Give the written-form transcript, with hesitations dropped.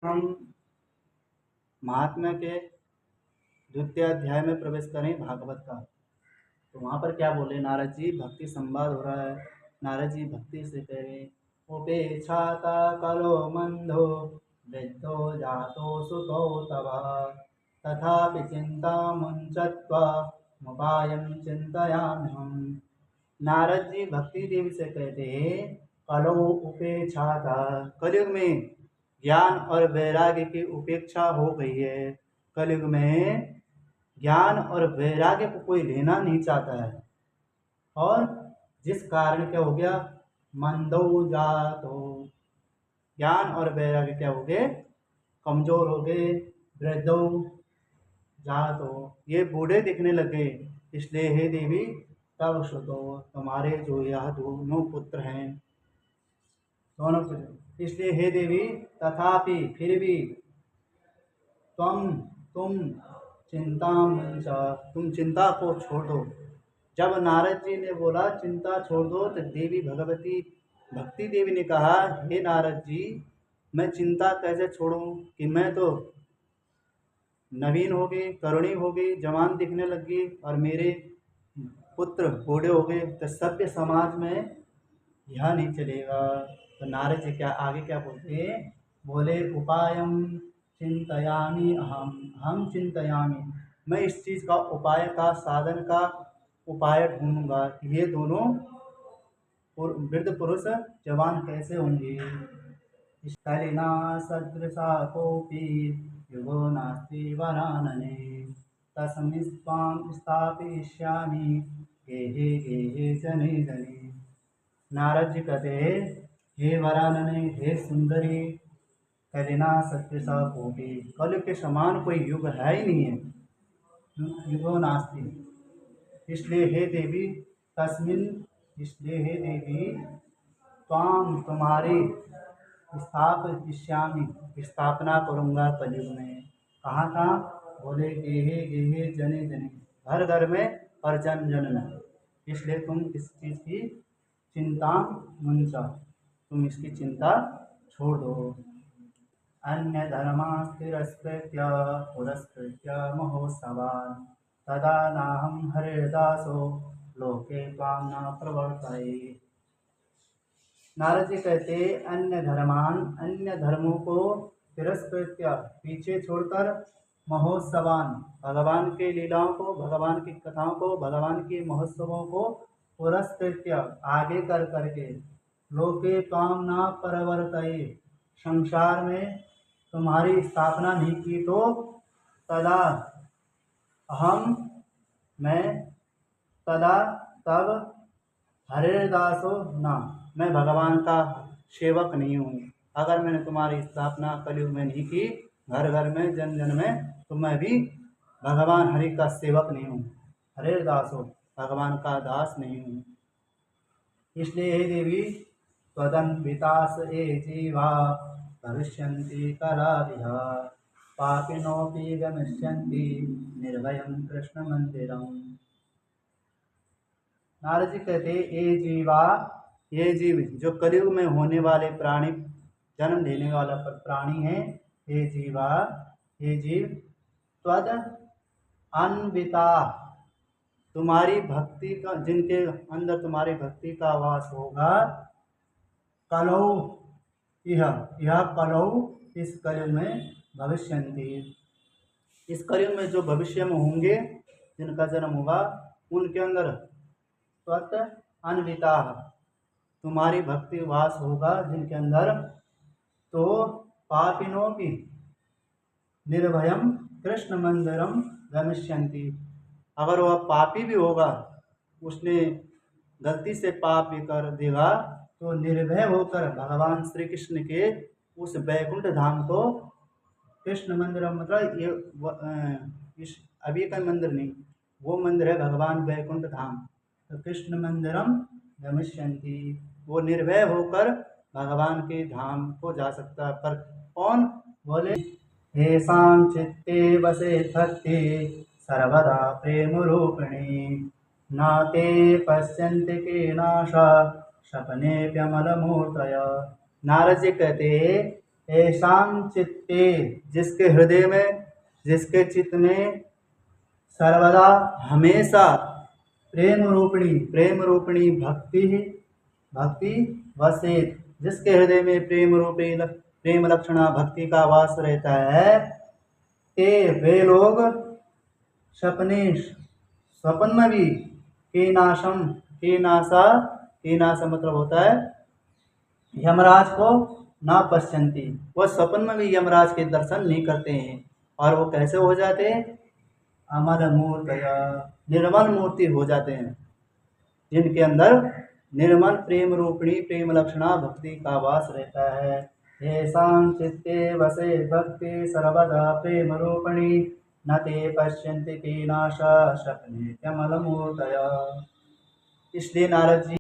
हम महात्मा के द्वितीय अध्याय में प्रवेश करें भागवत का। तो वहाँ पर क्या बोले नारद जी, भक्ति संवाद हो रहा है। नारद जी भक्ति से कह रहे, उपेक्षाता कलो मंदो वृद्धो जातो सुतो तव तथापि चिंता मुंचत्वा मुपायं चिंतयामि हम। नारद जी भक्ति देवी से कहते हैं, कलो उपेक्षाता, कलयुग में ज्ञान और वैराग्य की उपेक्षा हो गई है। कलयुग में ज्ञान और वैराग्य को कोई लेना नहीं चाहता है, और जिस कारण क्या हो गया, मंदो जातो, ज्ञान और वैराग्य क्या हो गए, कमजोर हो गए। वृद्धो जातो, ये बूढ़े दिखने लगे। इसलिए हे देवी तब सुतो, तुम्हारे जो यह दोनों पुत्र हैं, दोनों पुत्र, इसलिए हे देवी तथापि, फिर भी, तुम चिंता मंच, तुम चिंता को छोड़ दो। जब नारद जी ने बोला चिंता छोड़ दो, तो देवी भगवती भक्ति देवी ने कहा, हे नारद जी, मैं चिंता कैसे छोड़ूं कि मैं तो नवीन हो गई, तरुणी हो गई, जवान दिखने लगी, और मेरे पुत्र बूढ़े हो गए, तो सभ्य समाज में यह नहीं चलेगा। तो नारद जी क्या आगे क्या बोलते हैं, बोले उपायम चिंतयामि हम चिंतयामि, मैं इस चीज़ का उपाय का, साधन का उपाय ढूंढूंगा कि ये दोनों वृद्ध पुरुष जवान कैसे होंगे। स्थलिना सदृशा कोऽपि युगो नास्ति वरानने तस्मिंस्त्वां स्थापयिष्यामि गेहे गेहे जने जने। नारद जी कहते हैं, हे वरानने, हे सुंदरी, कलिना सदृशा कोऽपि, कल के समान कोई युग है ही नहीं है, युगो नास्ति। इसलिए हे देवी तस्मिन, इसलिए हे देवी त्वाम, तुम्हारी स्थापयिष्यामि, स्थापना करूँगा कलयुग में। कहाँ कहाँ, बोले गेहे गेहे जने जने, घर घर में और जन जन में। इसलिए तुम इस चीज़ की चिंता मुंचा, तुम इसकी चिंता छोड़ दो। अन्य धर्मास्तिरस्कृत्य पुरस्कृत्य महोत्सवान् तदा नाहं हरिदासो लोके त्वां न प्रवर्तये। नारद जी कहते, अन्य धर्मान, अन्य धर्मों को तिरस्कृत्य, पीछे छोड़कर, महोत्सवान, भगवान के लीलाओं को, भगवान की कथाओं को, भगवान के महोत्सवों को पुरस्कृत्य, आगे कर करके, लोके त्वां न प्रवर्तये, संसार में तुम्हारी स्थापना नहीं की, तो तदा अहम, मैं, तदा तब, हरिदासो ना, मैं भगवान का सेवक नहीं हूँ। अगर मैंने तुम्हारी स्थापना कलयुग में नहीं की, घर घर में, जन जन में, तो मैं भी भगवान हरि का सेवक नहीं हूँ, हरिदासो, भगवान का दास नहीं हूँ। इसलिए हे देवी त्वदन्वितास ये जीवा भविष्यन्ति कलाभिः पापिनोऽपि गमिष्यन्ति निर्भयं कृष्ण मंदिरम। नारद जी कहते, ये जीवा, ये जीव जो कलयुग में होने वाले प्राणी, जन्म लेने वाला प्राणी है, ये जीवा, ये जीव, त्वद अन्विता, तुम्हारी भक्ति का, जिनके अंदर तुम्हारी भक्ति का वास होगा, कलौ, यह कलौ, इस कलयुग में, भविष्यन्ति, इस कलयुग में जो भविष्य में होंगे, जिनका जन्म होगा, उनके अंदर त्वत अन्विता, तुम्हारी भक्ति वास होगा जिनके अंदर, तो पापिनों की निर्भयम कृष्ण मंदिरम गमिष्यन्ति, अगर वह पापी भी होगा, उसने गलती से पाप भी कर देगा, तो निर्भय होकर भगवान श्री कृष्ण के उस वैकुंठ धाम को, कृष्ण मंदिर मतलब ये इस अभी का मंदिर नहीं, वो मंदिर है भगवान वैकुंठ धाम, तो कृष्ण मंदिरम गमिष्यन्ति, वो निर्भय होकर भगवान के धाम को जा सकता है। पर कौन, बोले येषां चित्ते वसेत् भक्ति सर्वदा प्रेम रूपिणी नाते पश्यन्ति केनाशा सपनेऽप्यमलमूर्तय। नारद जी कहते, येषां चित्ते चित्ते, जिसके हृदय में, जिसके चित्त में सर्वदा हमेशा प्रेम रूपिणी भक्ति वसेत, जिसके हृदय में प्रेम लक्षणा भक्ति का वास रहता है, ते वे लोग स्वप्न में भी कीनाशा मतलब होता है यमराज को ना पश्यंती, वह स्वप्न में भी यमराज के दर्शन नहीं करते हैं। और वो कैसे हो जाते हैं? अमर मूर्तया, निर्मल मूर्ति हो जाते हैं, जिनके अंदर निर्मल प्रेम रूपिणी प्रेम लक्षणा भक्ति का वास रहता है। येषां चित्ते वसे भक्ति सर्वदा प्रेम रूपिणी न ते पश्यन्ति कीनाशा शक्नि कमल मूर्तया। इसलिए नारद जी